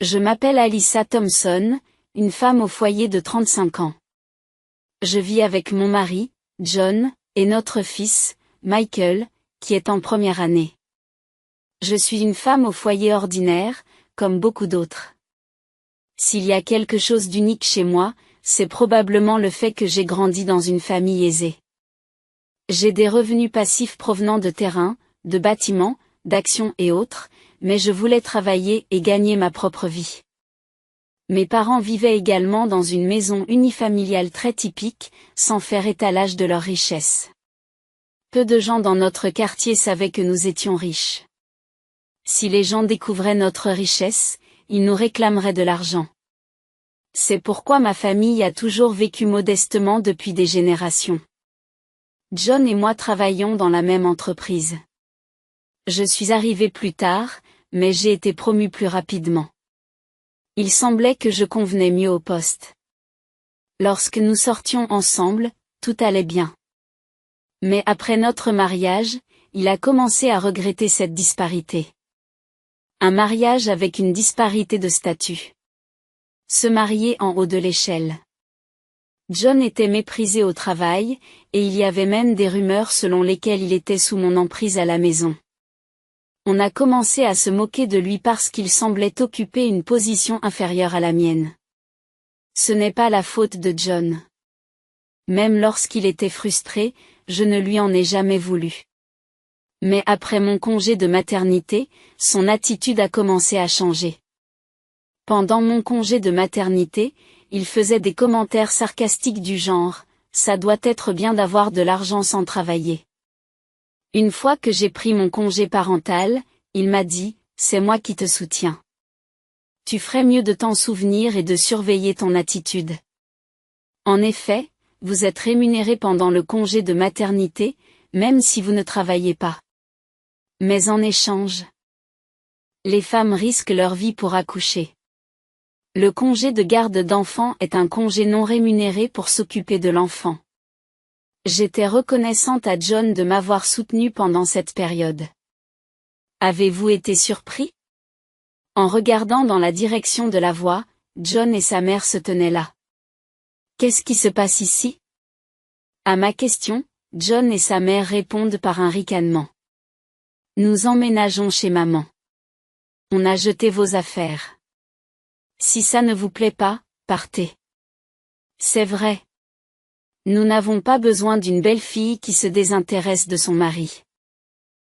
Je m'appelle Alyssa Thompson, une femme au foyer de 35 ans. Je vis avec mon mari, John, et notre fils, Michael, qui est en première année. Je suis une femme au foyer ordinaire, comme beaucoup d'autres. S'il y a quelque chose d'unique chez moi, c'est probablement le fait que j'ai grandi dans une famille aisée. J'ai des revenus passifs provenant de terrain, de bâtiments, d'actions et autres, mais je voulais travailler et gagner ma propre vie. Mes parents vivaient également dans une maison unifamiliale très typique, sans faire étalage de leur richesse. Peu de gens dans notre quartier savaient que nous étions riches. Si les gens découvraient notre richesse, ils nous réclameraient de l'argent. C'est pourquoi ma famille a toujours vécu modestement depuis des générations. John et moi travaillions dans la même entreprise. Je suis arrivée plus tard, mais j'ai été promue plus rapidement. Il semblait que je convenais mieux au poste. Lorsque nous sortions ensemble, tout allait bien. Mais après notre mariage, il a commencé à regretter cette disparité. Un mariage avec une disparité de statut. Se marier en haut de l'échelle. John était méprisé au travail, et il y avait même des rumeurs selon lesquelles il était sous mon emprise à la maison. On a commencé à se moquer de lui parce qu'il semblait occuper une position inférieure à la mienne. Ce n'est pas la faute de John. Même lorsqu'il était frustré, je ne lui en ai jamais voulu. Mais après mon congé de maternité, son attitude a commencé à changer. Pendant mon congé de maternité, il faisait des commentaires sarcastiques du genre « ça doit être bien d'avoir de l'argent sans travailler ». Une fois que j'ai pris mon congé parental, il m'a dit « c'est moi qui te soutiens. Tu ferais mieux de t'en souvenir et de surveiller ton attitude. » En effet, vous êtes rémunéré pendant le congé de maternité, même si vous ne travaillez pas. Mais en échange, les femmes risquent leur vie pour accoucher. Le congé de garde d'enfant est un congé non rémunéré pour s'occuper de l'enfant. J'étais reconnaissante à John de m'avoir soutenue pendant cette période. Avez-vous été surpris? En regardant dans la direction de la voie, John et sa mère se tenaient là. Qu'est-ce qui se passe ici? À ma question, John et sa mère répondent par un ricanement. Nous emménageons chez maman. On a jeté vos affaires. Si ça ne vous plaît pas, partez. C'est vrai. Nous n'avons pas besoin d'une belle fille qui se désintéresse de son mari.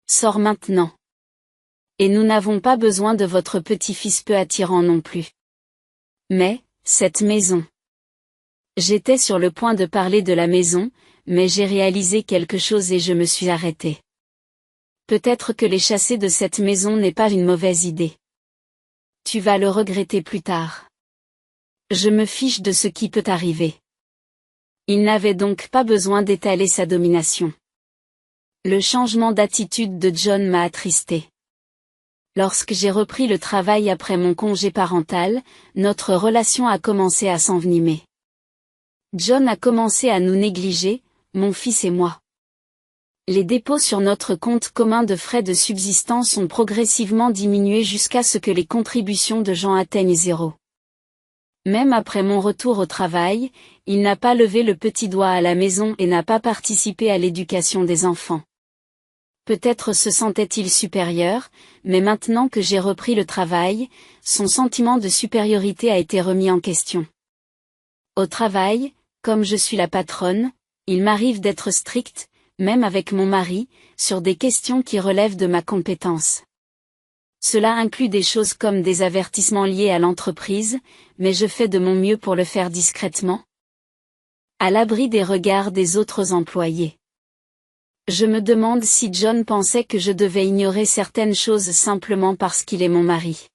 Sors maintenant. Et nous n'avons pas besoin de votre petit-fils peu attirant non plus. Mais, cette maison. J'étais sur le point de parler de la maison, mais j'ai réalisé quelque chose et je me suis arrêtée. Peut-être que les chasser de cette maison n'est pas une mauvaise idée. Tu vas le regretter plus tard. Je me fiche de ce qui peut arriver. Il n'avait donc pas besoin d'étaler sa domination. Le changement d'attitude de John m'a attristée. Lorsque j'ai repris le travail après mon congé parental, notre relation a commencé à s'envenimer. John a commencé à nous négliger, mon fils et moi. Les dépôts sur notre compte commun de frais de subsistance ont progressivement diminué jusqu'à ce que les contributions de Jean atteignent 0. Même après mon retour au travail, il n'a pas levé le petit doigt à la maison et n'a pas participé à l'éducation des enfants. Peut-être se sentait-il supérieur, mais maintenant que j'ai repris le travail, son sentiment de supériorité a été remis en question. Au travail, comme je suis la patronne, il m'arrive d'être stricte, même avec mon mari, sur des questions qui relèvent de ma compétence. Cela inclut des choses comme des avertissements liés à l'entreprise, mais je fais de mon mieux pour le faire discrètement. À l'abri des regards des autres employés. Je me demande si John pensait que je devais ignorer certaines choses simplement parce qu'il est mon mari.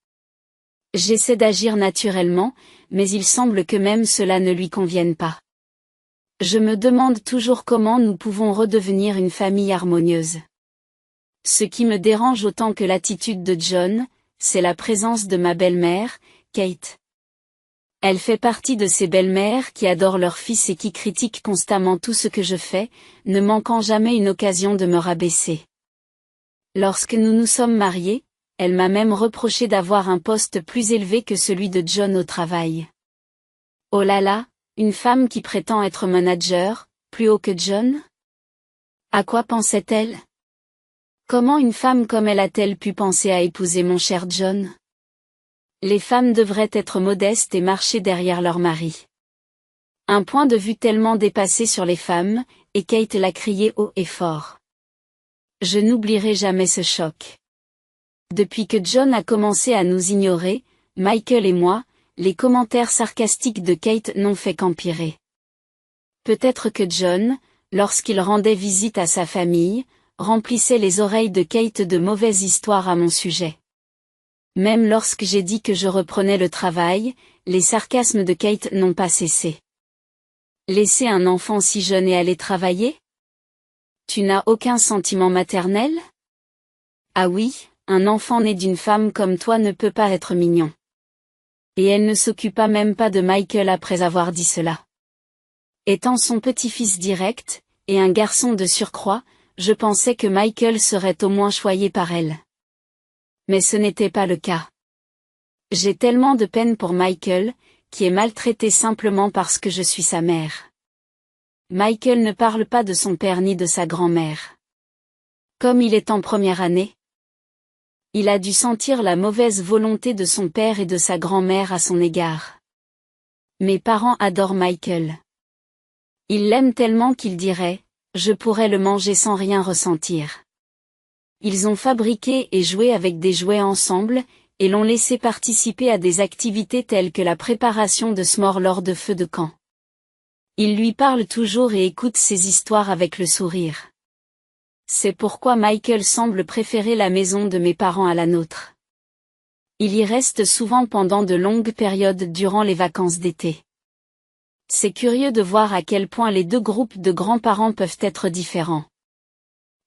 J'essaie d'agir naturellement, mais il semble que même cela ne lui convienne pas. Je me demande toujours comment nous pouvons redevenir une famille harmonieuse. Ce qui me dérange autant que l'attitude de John, c'est la présence de ma belle-mère, Kate. Elle fait partie de ces belles-mères qui adorent leur fils et qui critiquent constamment tout ce que je fais, ne manquant jamais une occasion de me rabaisser. Lorsque nous nous sommes mariés, elle m'a même reproché d'avoir un poste plus élevé que celui de John au travail. Oh là là, une femme qui prétend être manager, plus haut que John? À quoi pensait-elle? Comment une femme comme elle a-t-elle pu penser à épouser mon cher John? Les femmes devraient être modestes et marcher derrière leur mari. Un point de vue tellement dépassé sur les femmes, et Kate l'a crié haut et fort. Je n'oublierai jamais ce choc. Depuis que John a commencé à nous ignorer, Michael et moi, les commentaires sarcastiques de Kate n'ont fait qu'empirer. Peut-être que John, lorsqu'il rendait visite à sa famille, remplissait les oreilles de Kate de mauvaises histoires à mon sujet. Même lorsque j'ai dit que je reprenais le travail, les sarcasmes de Kate n'ont pas cessé. Laisser un enfant si jeune et aller travailler? Tu n'as aucun sentiment maternel? Ah oui, un enfant né d'une femme comme toi ne peut pas être mignon. Et elle ne s'occupa même pas de Michael après avoir dit cela. Étant son petit-fils direct, et un garçon de surcroît, je pensais que Michael serait au moins choyé par elle. Mais ce n'était pas le cas. J'ai tellement de peine pour Michael, qui est maltraité simplement parce que je suis sa mère. Michael ne parle pas de son père ni de sa grand-mère. Comme il est en première année, il a dû sentir la mauvaise volonté de son père et de sa grand-mère à son égard. Mes parents adorent Michael. Ils l'aiment tellement qu'ils diraient, je pourrais le manger sans rien ressentir. Ils ont fabriqué et joué avec des jouets ensemble, et l'ont laissé participer à des activités telles que la préparation de s'mores lors de feux de camp. Il lui parle toujours et écoute ses histoires avec le sourire. C'est pourquoi Michael semble préférer la maison de mes parents à la nôtre. Il y reste souvent pendant de longues périodes durant les vacances d'été. C'est curieux de voir à quel point les deux groupes de grands-parents peuvent être différents.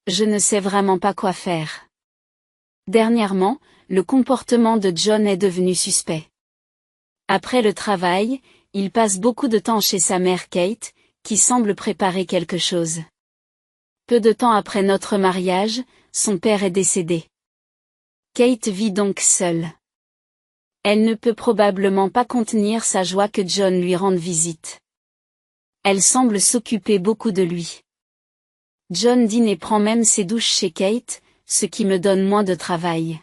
Je ne sais vraiment pas quoi faire. Dernièrement, le comportement de John est devenu suspect. Après le travail, il passe beaucoup de temps chez sa mère Kate, qui semble préparer quelque chose. Peu de temps après notre mariage, son père est décédé. Kate vit donc seule. Elle ne peut probablement pas contenir sa joie que John lui rende visite. Elle semble s'occuper beaucoup de lui. John dîne et prend même ses douches chez Kate, ce qui me donne moins de travail.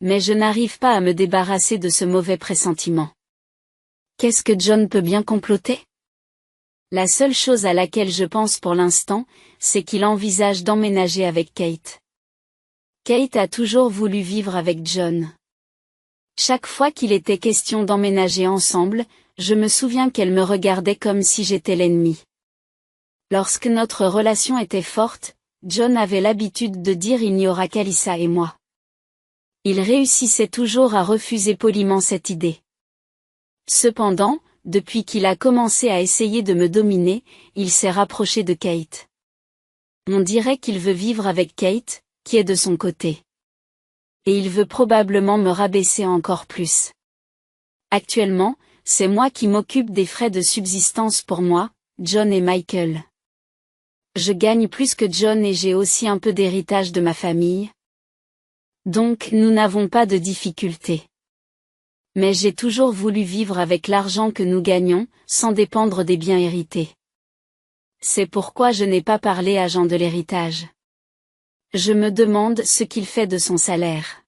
Mais je n'arrive pas à me débarrasser de ce mauvais pressentiment. Qu'est-ce que John peut bien comploter? La seule chose à laquelle je pense pour l'instant, c'est qu'il envisage d'emménager avec Kate. Kate a toujours voulu vivre avec John. Chaque fois qu'il était question d'emménager ensemble, je me souviens qu'elle me regardait comme si j'étais l'ennemi. Lorsque notre relation était forte, John avait l'habitude de dire il n'y aura qu'Alyssa et moi. Il réussissait toujours à refuser poliment cette idée. Cependant, depuis qu'il a commencé à essayer de me dominer, il s'est rapproché de Kate. On dirait qu'il veut vivre avec Kate, qui est de son côté. Et il veut probablement me rabaisser encore plus. Actuellement, c'est moi qui m'occupe des frais de subsistance pour moi, John et Michael. Je gagne plus que John et j'ai aussi un peu d'héritage de ma famille. Donc nous n'avons pas de difficultés. Mais j'ai toujours voulu vivre avec l'argent que nous gagnons, sans dépendre des biens hérités. C'est pourquoi je n'ai pas parlé à Jean de l'héritage. Je me demande ce qu'il fait de son salaire.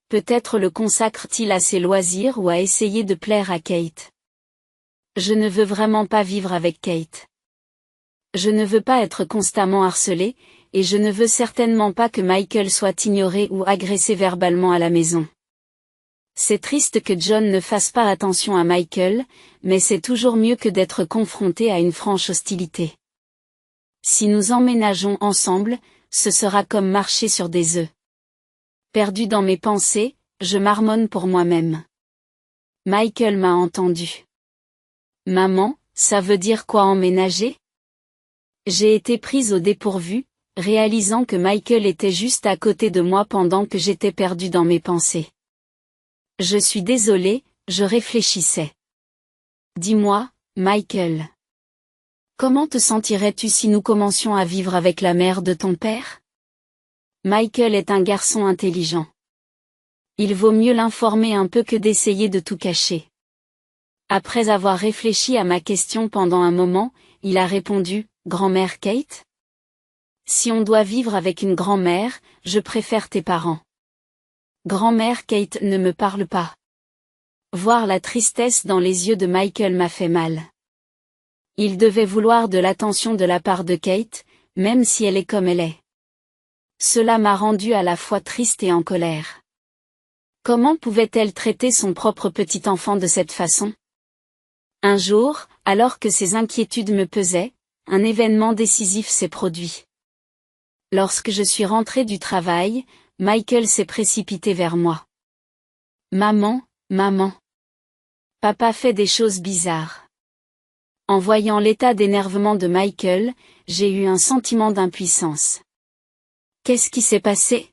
Peut-être le consacre-t-il à ses loisirs ou à essayer de plaire à Kate. Je ne veux vraiment pas vivre avec Kate. Je ne veux pas être constamment harcelé, et je ne veux certainement pas que Michael soit ignoré ou agressé verbalement à la maison. C'est triste que John ne fasse pas attention à Michael, mais c'est toujours mieux que d'être confronté à une franche hostilité. Si nous emménageons ensemble, ce sera comme marcher sur des œufs. Perdu dans mes pensées, je marmonne pour moi-même. Michael m'a entendu. Maman, ça veut dire quoi emménager? J'ai été prise au dépourvu, réalisant que Michael était juste à côté de moi pendant que j'étais perdue dans mes pensées. Je suis désolée, je réfléchissais. Dis-moi, Michael. Comment te sentirais-tu si nous commencions à vivre avec la mère de ton père? Michael est un garçon intelligent. Il vaut mieux l'informer un peu que d'essayer de tout cacher. Après avoir réfléchi à ma question pendant un moment, il a répondu, « Grand-mère Kate ? Si on doit vivre avec une grand-mère, je préfère tes parents. » Grand-mère Kate ne me parle pas. Voir la tristesse dans les yeux de Michael m'a fait mal. Il devait vouloir de l'attention de la part de Kate, même si elle est comme elle est. Cela m'a rendu à la fois triste et en colère. Comment pouvait-elle traiter son propre petit enfant de cette façon ? Un jour, alors que ces inquiétudes me pesaient, un événement décisif s'est produit. Lorsque je suis rentrée du travail, Michael s'est précipité vers moi. « Maman, maman. Papa fait des choses bizarres. » En voyant l'état d'énervement de Michael, j'ai eu un sentiment d'impuissance. « Qu'est-ce qui s'est passé ?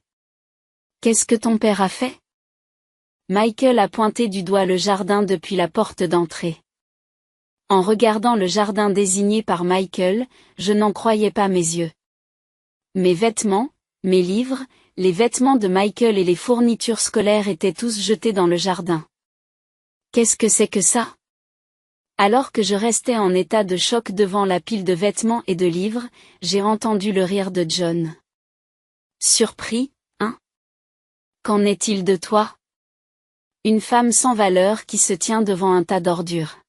Qu'est-ce que ton père a fait ? » Michael a pointé du doigt le jardin depuis la porte d'entrée. En regardant le jardin désigné par Michael, je n'en croyais pas mes yeux. Mes vêtements, mes livres, les vêtements de Michael et les fournitures scolaires étaient tous jetés dans le jardin. Qu'est-ce que c'est que ça ? Alors que je restais en état de choc devant la pile de vêtements et de livres, j'ai entendu le rire de John. Surpris, hein ? Qu'en est-il de toi ? Une femme sans valeur qui se tient devant un tas d'ordures.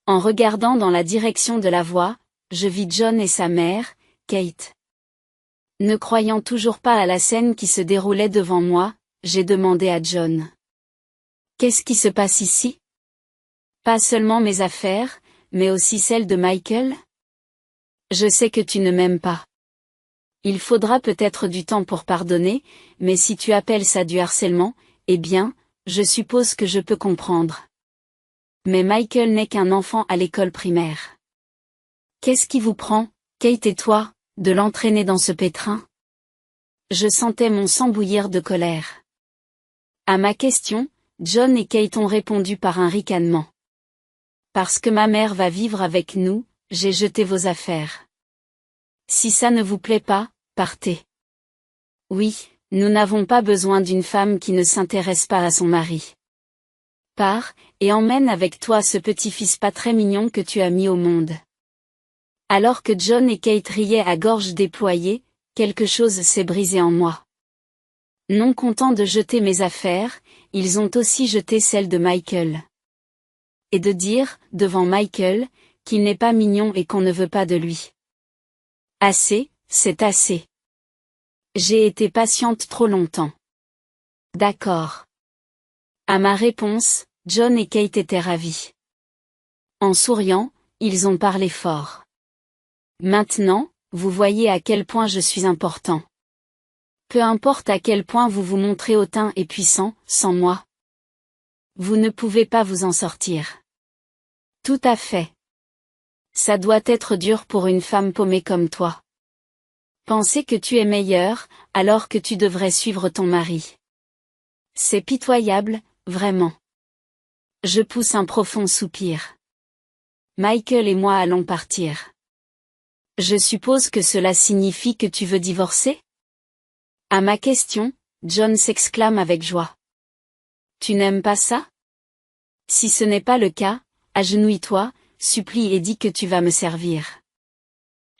En regardant dans la direction de la voix, je vis John et sa mère, Kate. Ne croyant toujours pas à la scène qui se déroulait devant moi, j'ai demandé à John. « Qu'est-ce qui se passe ici ? Pas seulement mes affaires, mais aussi celles de Michael ? Je sais que tu ne m'aimes pas. Il faudra peut-être du temps pour pardonner, mais si tu appelles ça du harcèlement, eh bien, je suppose que je peux comprendre. Mais Michael n'est qu'un enfant à l'école primaire. Qu'est-ce qui vous prend, Kate et toi, de l'entraîner dans ce pétrin ? Je sentais mon sang bouillir de colère. À ma question, John et Kate ont répondu par un ricanement. Parce que ma mère va vivre avec nous, j'ai jeté vos affaires. Si ça ne vous plaît pas, partez. Oui, nous n'avons pas besoin d'une femme qui ne s'intéresse pas à son mari. Pars, et emmène avec toi ce petit-fils pas très mignon que tu as mis au monde. Alors que John et Kate riaient à gorge déployée, quelque chose s'est brisé en moi. Non contents de jeter mes affaires, ils ont aussi jeté celles de Michael. Et de dire, devant Michael, qu'il n'est pas mignon et qu'on ne veut pas de lui. Assez, c'est assez. J'ai été patiente trop longtemps. D'accord. À ma réponse, John et Kate étaient ravis. En souriant, ils ont parlé fort. Maintenant, vous voyez à quel point je suis important. Peu importe à quel point vous vous montrez hautain et puissant, sans moi. Vous ne pouvez pas vous en sortir. Tout à fait. Ça doit être dur pour une femme paumée comme toi. Penser que tu es meilleure, alors que tu devrais suivre ton mari. C'est pitoyable, vraiment. Je pousse un profond soupir. Michael et moi allons partir. Je suppose que cela signifie que tu veux divorcer ? À ma question, John s'exclame avec joie. Tu n'aimes pas ça ? Si ce n'est pas le cas, agenouille-toi, supplie et dis que tu vas me servir.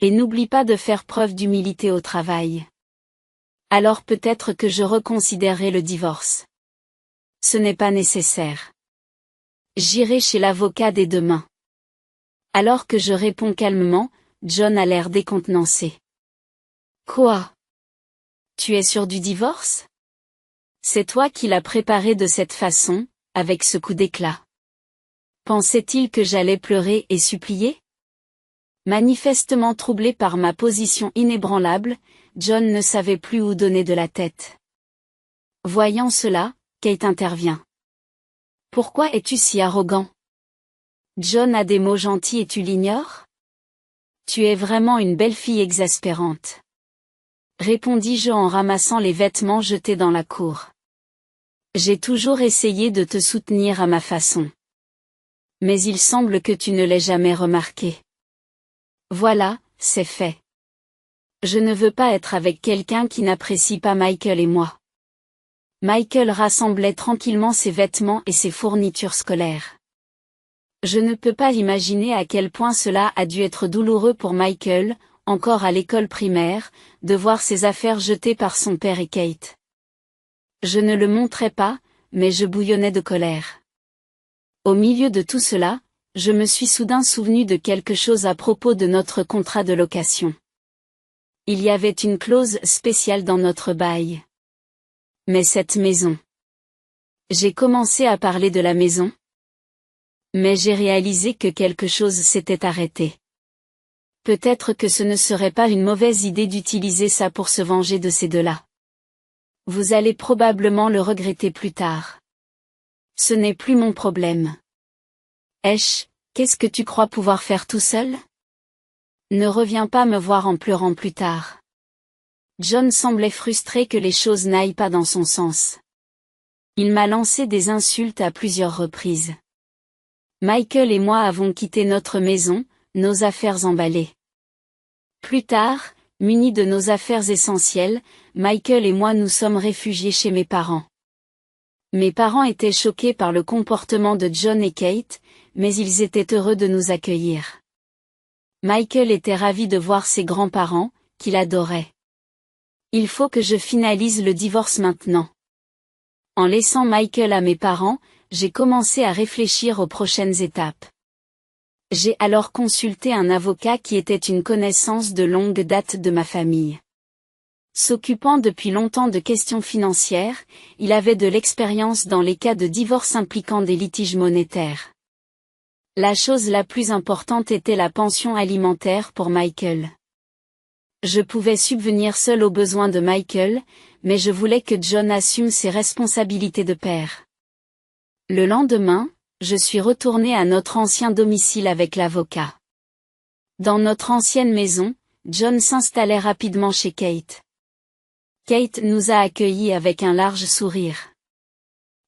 Et n'oublie pas de faire preuve d'humilité au travail. Alors peut-être que je reconsidérerai le divorce. Ce n'est pas nécessaire. J'irai chez l'avocat dès demain. Alors que je réponds calmement, John a l'air décontenancé. Quoi ? Tu es sûr du divorce ? C'est toi qui l'as préparé de cette façon, avec ce coup d'éclat. Pensait-il que j'allais pleurer et supplier ? Manifestement troublé par ma position inébranlable, John ne savait plus où donner de la tête. Voyant cela, Kate intervient. Pourquoi es-tu si arrogant ? John a des mots gentils et tu l'ignores ? Tu es vraiment une belle fille exaspérante. Répondis-je en ramassant les vêtements jetés dans la cour. J'ai toujours essayé de te soutenir à ma façon. Mais il semble que tu ne l'aies jamais remarqué. Voilà, c'est fait. Je ne veux pas être avec quelqu'un qui n'apprécie pas Michael et moi. Michael rassemblait tranquillement ses vêtements et ses fournitures scolaires. Je ne peux pas imaginer à quel point cela a dû être douloureux pour Michael, encore à l'école primaire, de voir ses affaires jetées par son père et Kate. Je ne le montrais pas, mais je bouillonnais de colère. Au milieu de tout cela, je me suis soudain souvenu de quelque chose à propos de notre contrat de location. Il y avait une clause spéciale dans notre bail. Mais cette maison. J'ai commencé à parler de la maison. Mais j'ai réalisé que quelque chose s'était arrêté. Peut-être que ce ne serait pas une mauvaise idée d'utiliser ça pour se venger de ces deux-là. Vous allez probablement le regretter plus tard. Ce n'est plus mon problème. Esh, qu'est-ce que tu crois pouvoir faire tout seul? Ne reviens pas me voir en pleurant plus tard. John semblait frustré que les choses n'aillent pas dans son sens. Il m'a lancé des insultes à plusieurs reprises. Michael et moi avons quitté notre maison, nos affaires emballées. Plus tard, munis de nos affaires essentielles, Michael et moi nous sommes réfugiés chez mes parents. Mes parents étaient choqués par le comportement de John et Kate, mais ils étaient heureux de nous accueillir. Michael était ravi de voir ses grands-parents, qu'il adorait. Il faut que je finalise le divorce maintenant. En laissant Michael à mes parents, j'ai commencé à réfléchir aux prochaines étapes. J'ai alors consulté un avocat qui était une connaissance de longue date de ma famille. S'occupant depuis longtemps de questions financières, il avait de l'expérience dans les cas de divorce impliquant des litiges monétaires. La chose la plus importante était la pension alimentaire pour Michael. Je pouvais subvenir seul aux besoins de Michael, mais je voulais que John assume ses responsabilités de père. Le lendemain, je suis retourné à notre ancien domicile avec l'avocat. Dans notre ancienne maison, John s'installait rapidement chez Kate. Kate nous a accueillis avec un large sourire.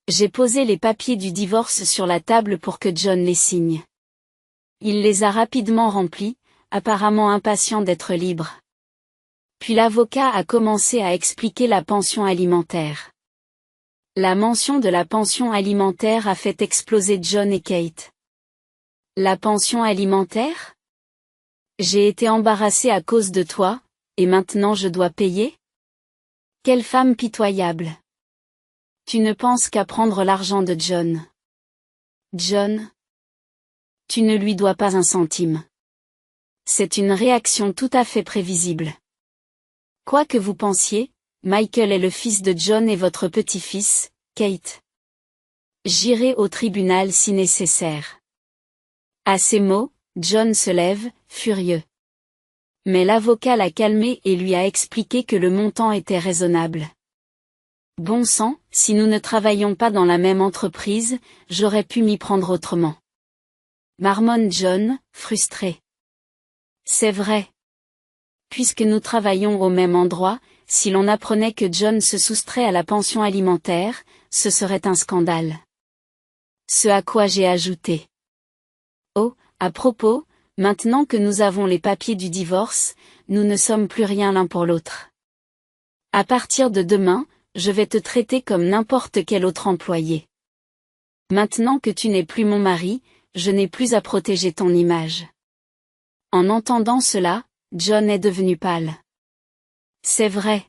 J'ai posé les papiers du divorce sur la table pour que John les signe. Il les a rapidement remplis, apparemment impatient d'être libre. Puis l'avocat a commencé à expliquer la pension alimentaire. La mention de la pension alimentaire a fait exploser John et Kate. La pension alimentaire? J'ai été embarrassée à cause de toi, et maintenant je dois payer? Quelle femme pitoyable! Tu ne penses qu'à prendre l'argent de John. John? Tu ne lui dois pas un centime. C'est une réaction tout à fait prévisible. Quoi que vous pensiez, Michael est le fils de John et votre petit-fils, Kate. J'irai au tribunal si nécessaire. À ces mots, John se lève, furieux. Mais l'avocat l'a calmé et lui a expliqué que le montant était raisonnable. Bon sang, si nous ne travaillions pas dans la même entreprise, j'aurais pu m'y prendre autrement. Marmonne John, frustré. C'est vrai. Puisque nous travaillons au même endroit, si l'on apprenait que John se soustrait à la pension alimentaire, ce serait un scandale. Ce à quoi j'ai ajouté. Oh, à propos, maintenant que nous avons les papiers du divorce, nous ne sommes plus rien l'un pour l'autre. À partir de demain, je vais te traiter comme n'importe quel autre employé. Maintenant que tu n'es plus mon mari, je n'ai plus à protéger ton image. En entendant cela, John est devenu pâle. C'est vrai.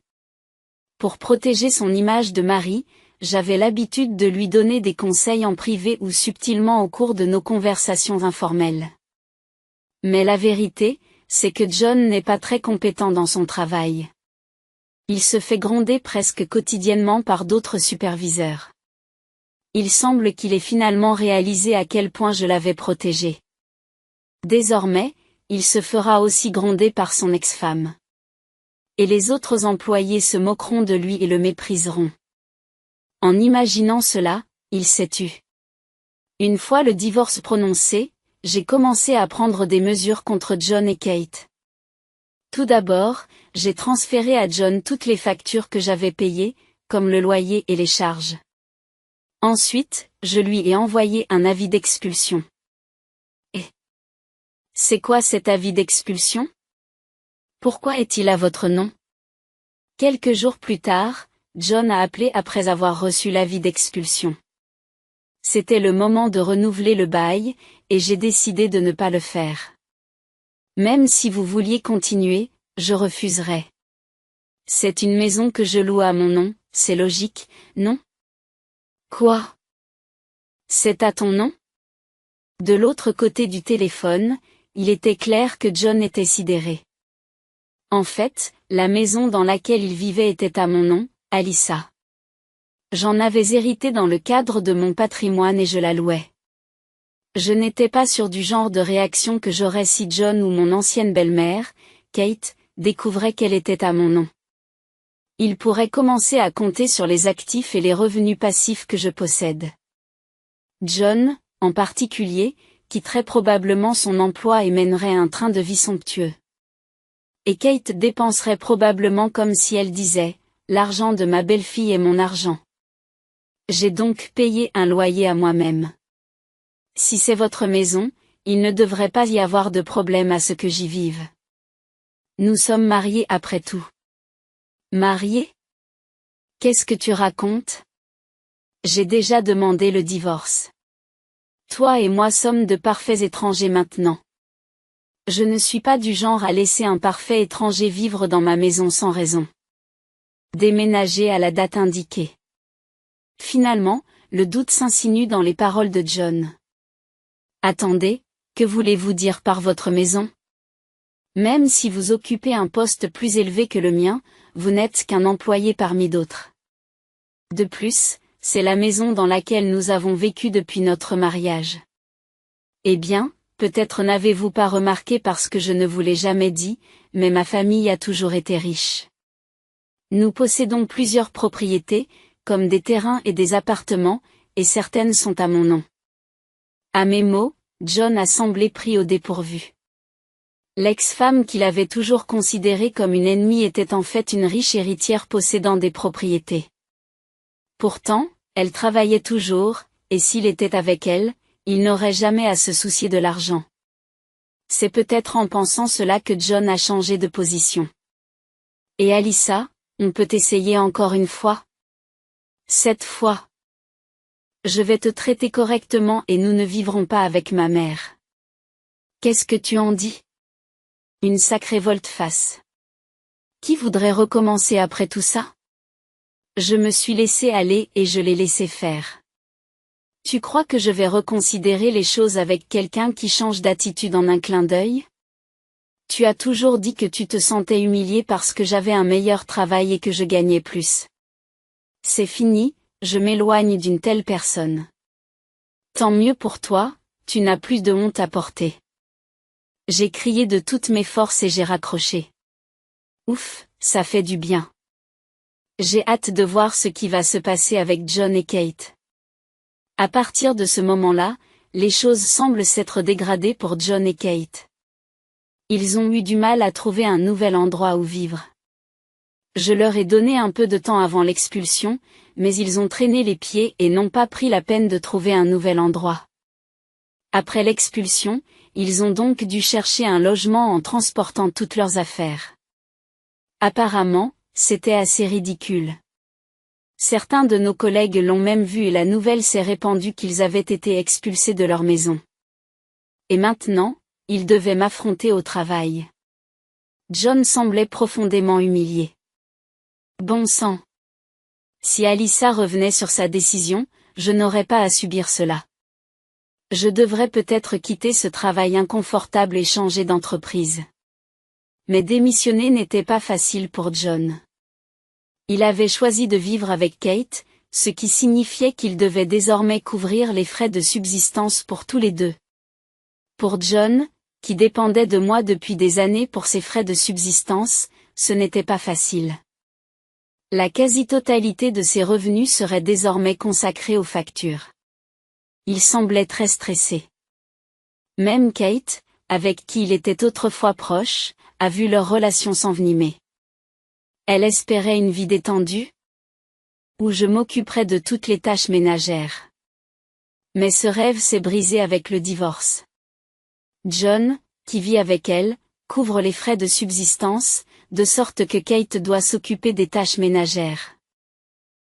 Pour protéger son image de mari, j'avais l'habitude de lui donner des conseils en privé ou subtilement au cours de nos conversations informelles. Mais la vérité, c'est que John n'est pas très compétent dans son travail. Il se fait gronder presque quotidiennement par d'autres superviseurs. Il semble qu'il ait finalement réalisé à quel point je l'avais protégé. Désormais, il se fera aussi gronder par son ex-femme. Et les autres employés se moqueront de lui et le mépriseront. En imaginant cela, il s'est tu. Une fois le divorce prononcé, j'ai commencé à prendre des mesures contre John et Kate. Tout d'abord, j'ai transféré à John toutes les factures que j'avais payées, comme le loyer et les charges. Ensuite, je lui ai envoyé un avis d'expulsion. Et c'est quoi cet avis d'expulsion? Pourquoi est-il à votre nom? Quelques jours plus tard, John a appelé après avoir reçu l'avis d'expulsion. C'était le moment de renouveler le bail, et j'ai décidé de ne pas le faire. Même si vous vouliez continuer, je refuserais. C'est une maison que je loue à mon nom, c'est logique, non? Quoi? C'est à ton nom? De l'autre côté du téléphone, il était clair que John était sidéré. En fait, la maison dans laquelle il vivait était à mon nom, Alyssa. J'en avais hérité dans le cadre de mon patrimoine et je la louais. Je n'étais pas sûr du genre de réaction que j'aurais si John ou mon ancienne belle-mère, Kate, découvrait qu'elle était à mon nom. Il pourrait commencer à compter sur les actifs et les revenus passifs que je possède. John, en particulier, quitterait probablement son emploi et mènerait un train de vie somptueux. Et Kate dépenserait probablement comme si elle disait, l'argent de ma belle-fille est mon argent. J'ai donc payé un loyer à moi-même. Si c'est votre maison, il ne devrait pas y avoir de problème à ce que j'y vive. Nous sommes mariés après tout. Mariés? Qu'est-ce que tu racontes? J'ai déjà demandé le divorce. Toi et moi sommes de parfaits étrangers maintenant. Je ne suis pas du genre à laisser un parfait étranger vivre dans ma maison sans raison. Déménager à la date indiquée. Finalement, le doute s'insinue dans les paroles de John. Attendez, que voulez-vous dire par votre maison? Même si vous occupez un poste plus élevé que le mien, vous n'êtes qu'un employé parmi d'autres. De plus, c'est la maison dans laquelle nous avons vécu depuis notre mariage. Eh bien, peut-être n'avez-vous pas remarqué parce que je ne vous l'ai jamais dit, mais ma famille a toujours été riche. Nous possédons plusieurs propriétés, comme des terrains et des appartements, et certaines sont à mon nom. À mes mots, John a semblé pris au dépourvu. L'ex-femme qu'il avait toujours considérée comme une ennemie était en fait une riche héritière possédant des propriétés. Pourtant, elle travaillait toujours, et s'il était avec elle, il n'aurait jamais à se soucier de l'argent. C'est peut-être en pensant cela que John a changé de position. Et Alyssa, on peut essayer encore une fois? Cette fois. Je vais te traiter correctement et nous ne vivrons pas avec ma mère. Qu'est-ce que tu en dis? Une sacrée volte-face. Qui voudrait recommencer après tout ça? Je me suis laissé aller et je l'ai laissé faire. Tu crois que je vais reconsidérer les choses avec quelqu'un qui change d'attitude en un clin d'œil? Tu as toujours dit que tu te sentais humilié parce que j'avais un meilleur travail et que je gagnais plus. C'est fini, je m'éloigne d'une telle personne. Tant mieux pour toi, tu n'as plus de honte à porter. J'ai crié de toutes mes forces et j'ai raccroché. Ouf, ça fait du bien. J'ai hâte de voir ce qui va se passer avec John et Kate. À partir de ce moment-là, les choses semblent s'être dégradées pour John et Kate. Ils ont eu du mal à trouver un nouvel endroit où vivre. Je leur ai donné un peu de temps avant l'expulsion, mais ils ont traîné les pieds et n'ont pas pris la peine de trouver un nouvel endroit. Après l'expulsion, ils ont donc dû chercher un logement en transportant toutes leurs affaires. Apparemment, c'était assez ridicule. Certains de nos collègues l'ont même vu et la nouvelle s'est répandue qu'ils avaient été expulsés de leur maison. Et maintenant, ils devaient m'affronter au travail. John semblait profondément humilié. Bon sang. Si Alyssa revenait sur sa décision, je n'aurais pas à subir cela. Je devrais peut-être quitter ce travail inconfortable et changer d'entreprise. Mais démissionner n'était pas facile pour John. Il avait choisi de vivre avec Kate, ce qui signifiait qu'il devait désormais couvrir les frais de subsistance pour tous les deux. Pour John, qui dépendait de moi depuis des années pour ses frais de subsistance, ce n'était pas facile. La quasi-totalité de ses revenus serait désormais consacrée aux factures. Il semblait très stressé. Même Kate, avec qui il était autrefois proche, a vu leur relation s'envenimer. Elle espérait une vie détendue, où je m'occuperais de toutes les tâches ménagères. Mais ce rêve s'est brisé avec le divorce. John, qui vit avec elle, couvre les frais de subsistance, de sorte que Kate doit s'occuper des tâches ménagères.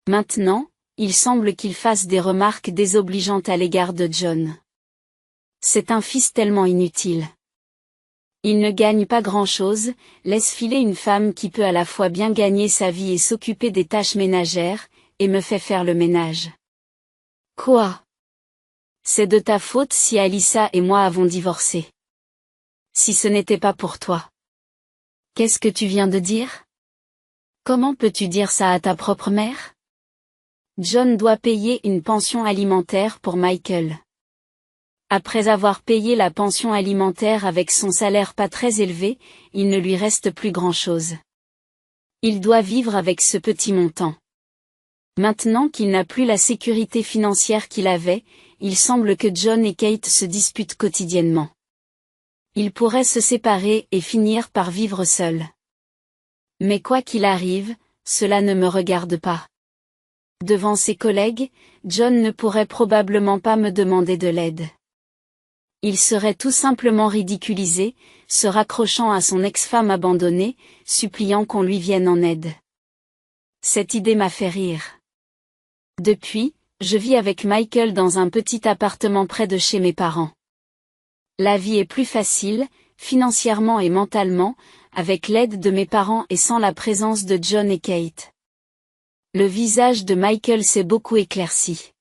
Maintenant, il semble qu'il fasse des remarques désobligeantes à l'égard de John. C'est un fils tellement inutile. Il ne gagne pas grand-chose, laisse filer une femme qui peut à la fois bien gagner sa vie et s'occuper des tâches ménagères, et me fait faire le ménage. Quoi? C'est de ta faute si Alyssa et moi avons divorcé. Si ce n'était pas pour toi. Qu'est-ce que tu viens de dire? Comment peux-tu dire ça à ta propre mère? John doit payer une pension alimentaire pour Michael. Après avoir payé la pension alimentaire avec son salaire pas très élevé, il ne lui reste plus grand-chose. Il doit vivre avec ce petit montant. Maintenant qu'il n'a plus la sécurité financière qu'il avait, il semble que John et Kate se disputent quotidiennement. Ils pourraient se séparer et finir par vivre seuls. Mais quoi qu'il arrive, cela ne me regarde pas. Devant ses collègues, John ne pourrait probablement pas me demander de l'aide. Il serait tout simplement ridiculisé, se raccrochant à son ex-femme abandonnée, suppliant qu'on lui vienne en aide. Cette idée m'a fait rire. Depuis, je vis avec Michael dans un petit appartement près de chez mes parents. La vie est plus facile, financièrement et mentalement, avec l'aide de mes parents et sans la présence de John et Kate. Le visage de Michael s'est beaucoup éclairci.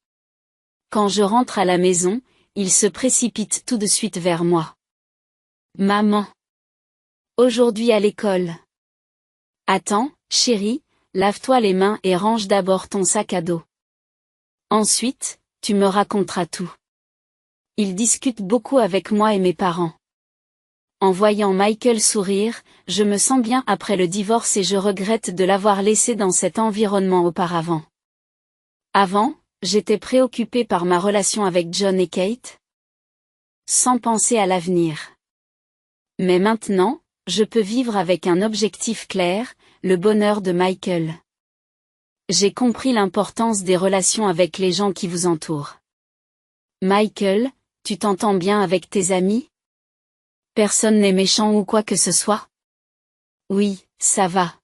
Quand je rentre à la maison, il se précipite tout de suite vers moi. Maman. Aujourd'hui à l'école. Attends, chérie, lave-toi les mains et range d'abord ton sac à dos. Ensuite, tu me raconteras tout. Il discute beaucoup avec moi et mes parents. En voyant Michael sourire, je me sens bien après le divorce et je regrette de l'avoir laissé dans cet environnement auparavant. Avant, j'étais préoccupée par ma relation avec John et Kate, sans penser à l'avenir. Mais maintenant, je peux vivre avec un objectif clair, le bonheur de Michael. J'ai compris l'importance des relations avec les gens qui vous entourent. Michael, tu t'entends bien avec tes amis? Personne n'est méchant ou quoi que ce soit? Oui, ça va.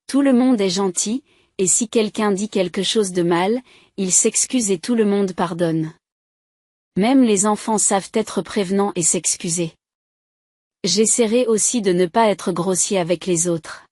Tout le monde est gentil, et si quelqu'un dit quelque chose de mal, il s'excuse et tout le monde pardonne. Même les enfants savent être prévenants et s'excuser. J'essaierai aussi de ne pas être grossier avec les autres.